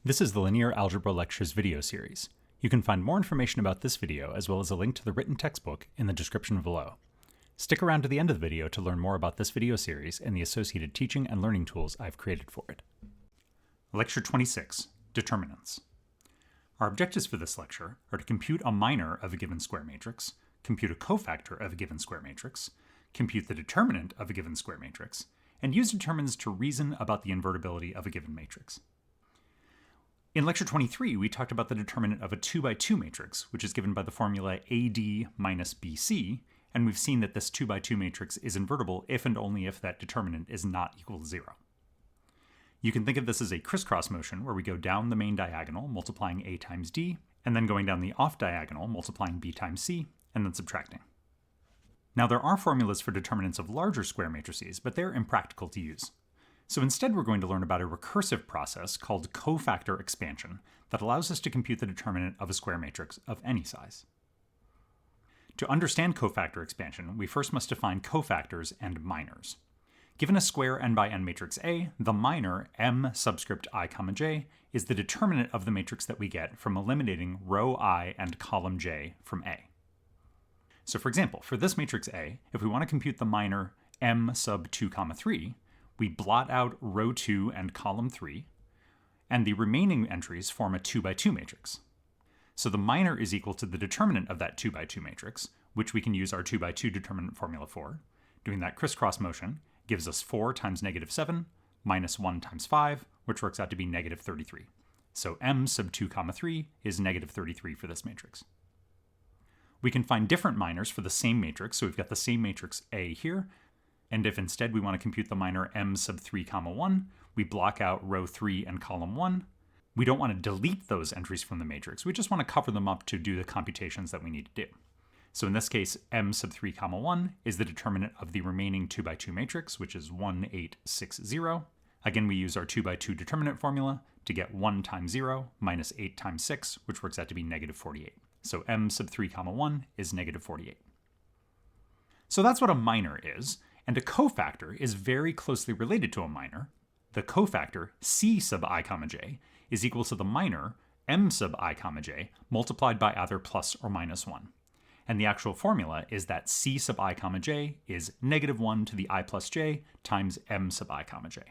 This is the Linear Algebra Lectures video series. You can find more information about this video as well as a link to the written textbook in the description below. Stick around to the end of the video to learn more about this video series and the associated teaching and learning tools I've created for it. Lecture 26, Determinants. Our objectives for this lecture are to compute a minor of a given square matrix, compute a cofactor of a given square matrix, compute the determinant of a given square matrix, and use determinants to reason about the invertibility of a given matrix. In Lecture 23, we talked about the determinant of a 2 by 2 matrix, which is given by the formula AD minus BC, and we've seen that this 2 by 2 matrix is invertible if and only if that determinant is not equal to 0. You can think of this as a crisscross motion where we go down the main diagonal, multiplying A times D, and then going down the off diagonal, multiplying B times C, and then subtracting. Now there are formulas for determinants of larger square matrices, but they're impractical to use. So instead we're going to learn about a recursive process called cofactor expansion that allows us to compute the determinant of a square matrix of any size. To understand cofactor expansion, we first must define cofactors and minors. Given a square n by n matrix A, the minor m subscript I comma j is the determinant of the matrix that we get from eliminating row I and column j from A. So for example, for this matrix A, if we want to compute the minor m sub 2 comma 3, we blot out row 2 and column 3, and the remaining entries form a 2 by 2 matrix. So the minor is equal to the determinant of that 2 by 2 matrix, which we can use our 2 by 2 determinant formula for. Doing that crisscross motion gives us 4 times negative 7 minus 1 times 5, which works out to be negative 33. So m sub 2 comma 3 is negative 33 for this matrix. We can find different minors for the same matrix, so we've got the same matrix A here, and if instead we want to compute the minor m sub 3 comma 1, we block out row 3 and column 1. We don't want to delete those entries from the matrix, we just want to cover them up to do the computations that we need to do. So in this case, m sub 3 comma 1 is the determinant of the remaining 2 by 2 matrix, which is 1, 8, 6, 0. Again, we use our 2 by 2 determinant formula to get 1 times 0 minus 8 times 6, which works out to be negative 48. So m sub 3 comma 1 is negative 48. So that's what a minor is, and a cofactor is very closely related to a minor. The cofactor c sub I comma j is equal to the minor m sub I comma j multiplied by either plus or minus 1. And the actual formula is that c sub I comma j is negative 1 to the I plus j times m sub I comma j.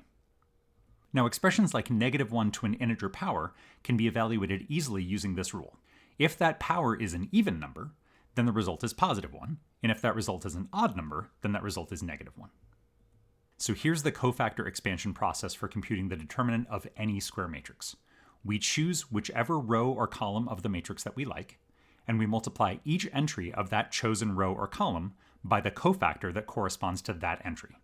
Now expressions like negative 1 to an integer power can be evaluated easily using this rule. If that power is an even number, then the result is positive 1, and if that result is an odd number, then that result is negative 1. So here's the cofactor expansion process for computing the determinant of any square matrix. We choose whichever row or column of the matrix that we like, and we multiply each entry of that chosen row or column by the cofactor that corresponds to that entry.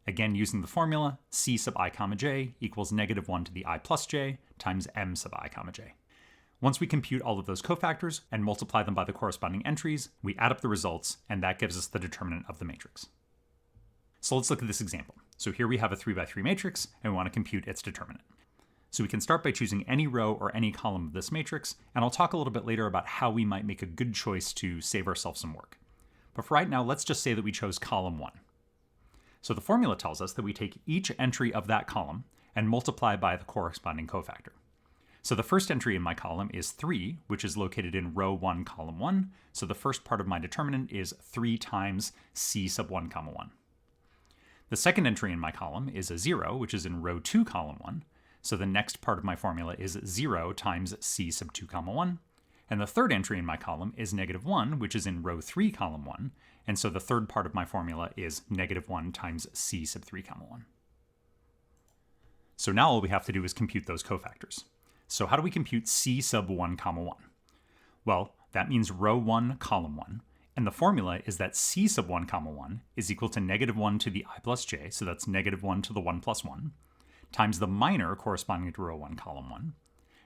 Again, using the formula, c sub I comma j equals negative 1 to the I plus j times m sub I comma j. Once we compute all of those cofactors and multiply them by the corresponding entries, we add up the results, and that gives us the determinant of the matrix. So let's look at this example. So here we have a 3 by 3 matrix, and we want to compute its determinant. So we can start by choosing any row or any column of this matrix, and I'll talk a little bit later about how we might make a good choice to save ourselves some work. But for right now, let's just say that we chose column 1. So the formula tells us that we take each entry of that column and multiply by the corresponding cofactor. So the first entry in my column is 3, which is located in row 1, column 1. So the first part of my determinant is 3 times c sub 1 comma 1. The second entry in my column is a 0, which is in row 2, column 1. So the next part of my formula is 0 times c sub 2 comma 1. And the third entry in my column is negative 1, which is in row 3, column 1. And so the third part of my formula is negative 1 times c sub 3 comma 1. So now all we have to do is compute those cofactors. So how do we compute c sub 1 comma 1? Well, that means row 1, column 1, and the formula is that c sub 1 comma 1 is equal to negative 1 to the I plus j, so that's negative 1 to the 1 plus 1, times the minor corresponding to row 1, column 1,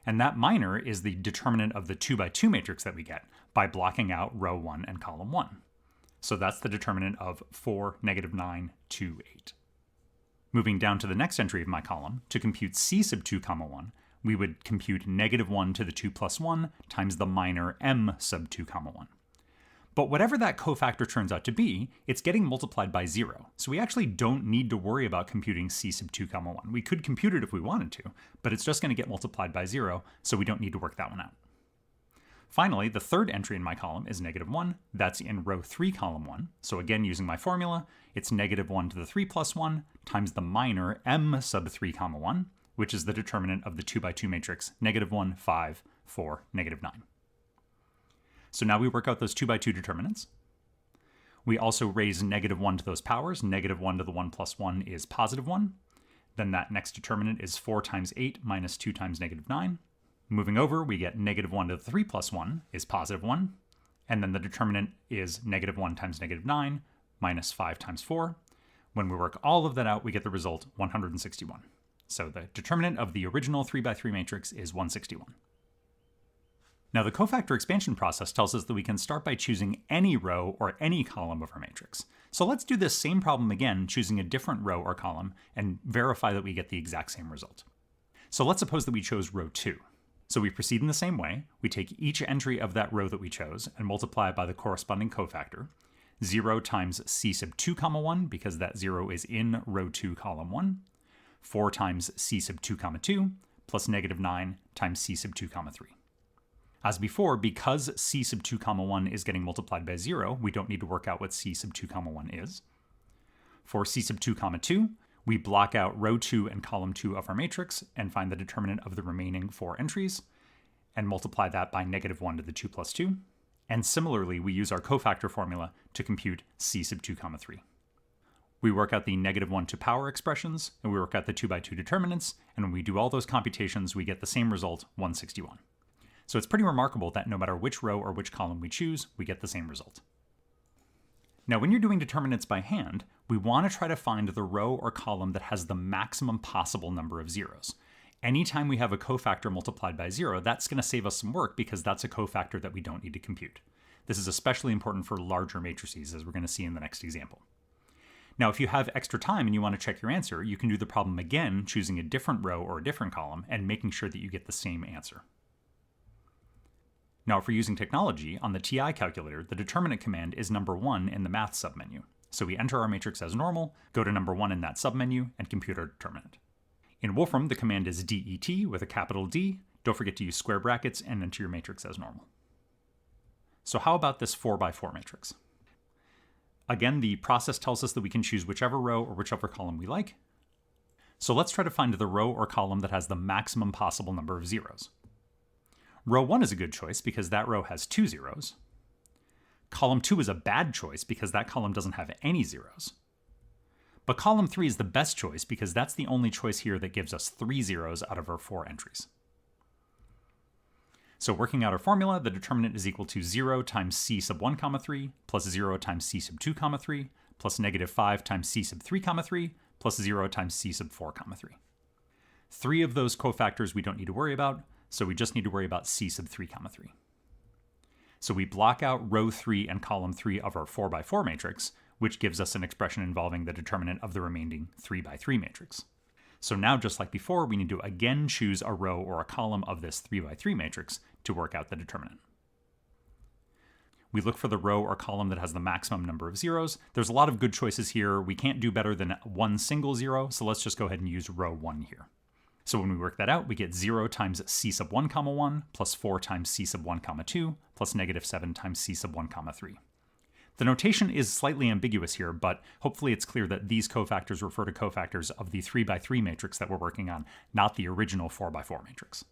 and that minor is the determinant of the 2 by 2 matrix that we get by blocking out row 1 and column 1. So that's the determinant of 4, negative 9, 2, 8. Moving down to the next entry of my column, to compute c sub 2 comma 1, we would compute negative 1 to the 2 plus 1 times the minor m sub 2 comma 1. But whatever that cofactor turns out to be, it's getting multiplied by 0. So we actually don't need to worry about computing c sub 2 comma 1. We could compute it if we wanted to, but it's just going to get multiplied by 0, so we don't need to work that one out. Finally, the third entry in my column is negative 1. That's in row 3, column 1. So again, using my formula, it's negative 1 to the 3 plus 1 times the minor m sub 3 comma 1, which is the determinant of the 2 by 2 matrix, negative 1, 5, 4, negative 9. So now we work out those 2 by 2 determinants. We also raise negative 1 to those powers. Negative 1 to the 1 plus 1 is positive 1. Then that next determinant is 4 times 8 minus 2 times negative 9. Moving over, we get negative 1 to the 3 plus 1 is positive 1. And then the determinant is negative 1 times negative 9 minus 5 times 4. When we work all of that out, we get the result 161. So the determinant of the original 3 by 3 matrix is 161. Now the cofactor expansion process tells us that we can start by choosing any row or any column of our matrix. So let's do this same problem again, choosing a different row or column, and verify that we get the exact same result. So let's suppose that we chose row 2. So we proceed in the same way. We take each entry of that row that we chose and multiply it by the corresponding cofactor. 0 times c sub 2 comma 1, because that 0 is in row 2, column 1. 4 times c sub 2 comma 2, plus negative 9 times c sub 2 comma 3. As before, because c sub 2 comma 1 is getting multiplied by 0, we don't need to work out what c sub 2 comma 1 is. For c sub 2 comma 2, we block out row 2 and column 2 of our matrix and find the determinant of the remaining 4 entries and multiply that by negative 1 to the 2 plus 2. And similarly, we use our cofactor formula to compute c sub 2 comma 3. We work out the negative 1 to power expressions, and we work out the 2 by 2 determinants, and when we do all those computations, we get the same result, 161. So it's pretty remarkable that no matter which row or which column we choose, we get the same result. Now, when you're doing determinants by hand, we want to try to find the row or column that has the maximum possible number of zeros. Anytime we have a cofactor multiplied by 0, that's going to save us some work because that's a cofactor that we don't need to compute. This is especially important for larger matrices, as we're going to see in the next example. Now, if you have extra time and you want to check your answer, you can do the problem again, choosing a different row or a different column and making sure that you get the same answer. Now, if we're using technology, on the TI calculator, the determinant command is number 1 in the math submenu. So we enter our matrix as normal, go to number 1 in that submenu, and compute our determinant. In Wolfram, the command is det with a capital D. Don't forget to use square brackets and enter your matrix as normal. So how about this 4 by 4 matrix? Again, the process tells us that we can choose whichever row or whichever column we like. So let's try to find the row or column that has the maximum possible number of zeros. Row 1 is a good choice because that row has 2 zeros. Column 2 is a bad choice because that column doesn't have any zeros. But column 3 is the best choice because that's the only choice here that gives us 3 zeros out of our 4 entries. So working out our formula, the determinant is equal to 0 times c sub 1 comma 3 plus 0 times c sub 2 comma 3 plus negative 5 times c sub 3 comma 3 plus 0 times c sub 4 comma 3. 3 of those cofactors we don't need to worry about, so we just need to worry about c sub 3 comma 3. So we block out row 3 and column 3 of our 4 by 4 matrix, which gives us an expression involving the determinant of the remaining 3 by 3 matrix. So now, just like before, we need to again choose a row or a column of this 3 by 3 matrix to work out the determinant. We look for the row or column that has the maximum number of zeros. There's a lot of good choices here. We can't do better than one single zero, so let's just go ahead and use row 1 here. So when we work that out, we get 0 times c sub 1 comma 1 plus 4 times c sub 1 comma 2 plus negative 7 times c sub 1 comma 3. The notation is slightly ambiguous here, but hopefully it's clear that these cofactors refer to cofactors of the 3 by 3 matrix that we're working on, not the original 4 by 4 matrix.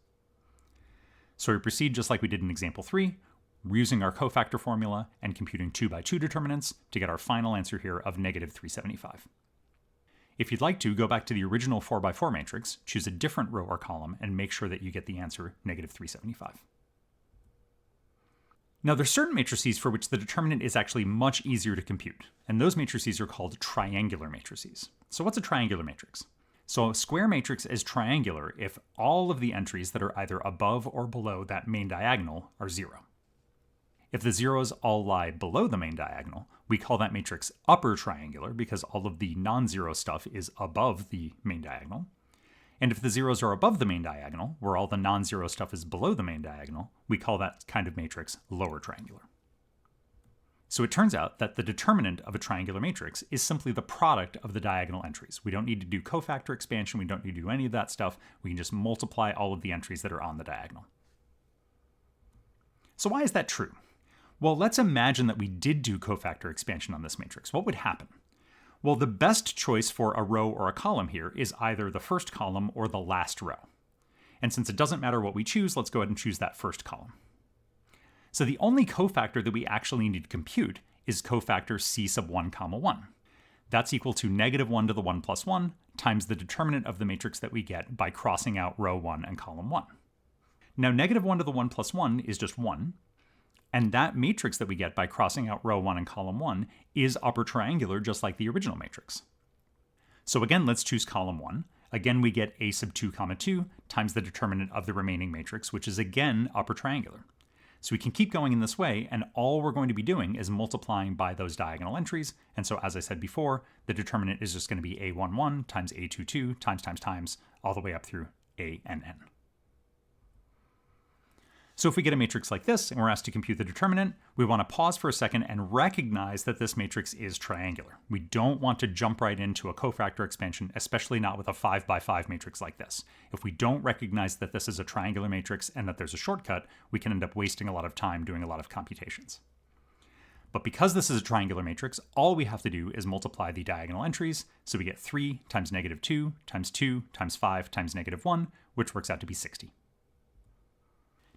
So we proceed just like we did in example 3, using our cofactor formula and computing 2 by 2 determinants to get our final answer here of negative 375. If you'd like to, go back to the original 4 by 4 matrix, choose a different row or column, and make sure that you get the answer negative 375. Now, there's certain matrices for which the determinant is actually much easier to compute, and those matrices are called triangular matrices. So what's a triangular matrix? So a square matrix is triangular if all of the entries that are either above or below that main diagonal are 0. If the zeros all lie below the main diagonal, we call that matrix upper triangular because all of the non-zero stuff is above the main diagonal. And if the zeros are above the main diagonal, where all the non-zero stuff is below the main diagonal, we call that kind of matrix lower triangular. So it turns out that the determinant of a triangular matrix is simply the product of the diagonal entries. We don't need to do cofactor expansion, we don't need to do any of that stuff. We can just multiply all of the entries that are on the diagonal. So why is that true? Well, let's imagine that we did do cofactor expansion on this matrix. What would happen? Well, the best choice for a row or a column here is either the first column or the last row. And since it doesn't matter what we choose, let's go ahead and choose that first column. So the only cofactor that we actually need to compute is cofactor c sub 1 comma 1. That's equal to -1 to the 1 plus 1 times the determinant of the matrix that we get by crossing out row 1 and column 1. Now -1 to the 1 plus 1 is just 1, and that matrix that we get by crossing out row 1 and column 1 is upper triangular just like the original matrix. So again, let's choose column 1. Again, we get a sub 2 comma 2 times the determinant of the remaining matrix, which is again upper triangular. So we can keep going in this way, and all we're going to be doing is multiplying by those diagonal entries. And so as I said before, the determinant is just going to be a11 times a22 times, all the way up through a(n). So if we get a matrix like this and we're asked to compute the determinant, we want to pause for a second and recognize that this matrix is triangular. We don't want to jump right into a cofactor expansion, especially not with a 5 by 5 matrix like this. If we don't recognize that this is a triangular matrix and that there's a shortcut, we can end up wasting a lot of time doing a lot of computations. But because this is a triangular matrix, all we have to do is multiply the diagonal entries, so we get 3 times -2 times 2 times 5 times -1, which works out to be 60.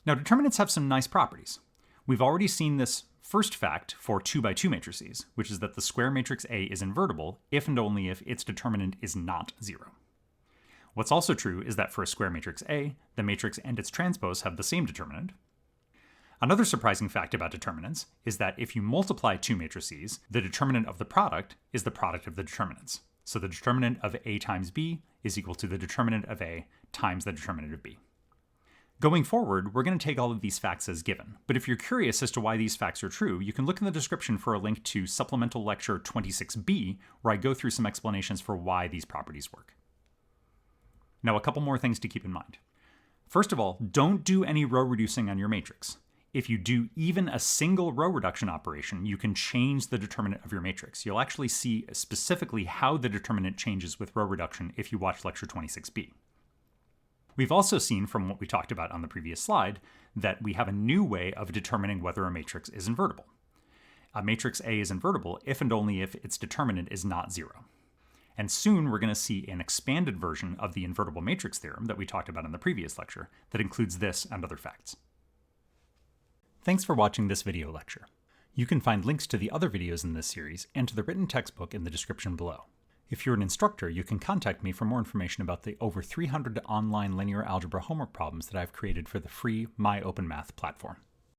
Now, determinants have some nice properties. We've already seen this first fact for 2 by 2 matrices, which is that the square matrix A is invertible if and only if its determinant is not 0. What's also true is that for a square matrix A, the matrix and its transpose have the same determinant. Another surprising fact about determinants is that if you multiply 2 matrices, the determinant of the product is the product of the determinants. So the determinant of A times B is equal to the determinant of A times the determinant of B. Going forward, we're going to take all of these facts as given, but if you're curious as to why these facts are true, you can look in the description for a link to Supplemental Lecture 26b, where I go through some explanations for why these properties work. Now, a couple more things to keep in mind. First of all, don't do any row reducing on your matrix. If you do even a single row reduction operation, you can change the determinant of your matrix. You'll actually see specifically how the determinant changes with row reduction if you watch Lecture 26b. We've also seen from what we talked about on the previous slide that we have a new way of determining whether a matrix is invertible. A matrix A is invertible if and only if its determinant is not 0. And soon we're going to see an expanded version of the invertible matrix theorem that we talked about in the previous lecture that includes this and other facts. Thanks for watching this video lecture. You can find links to the other videos in this series and to the written textbook in the description below. If you're an instructor, you can contact me for more information about the over 300 online linear algebra homework problems that I've created for the free My Open Math platform.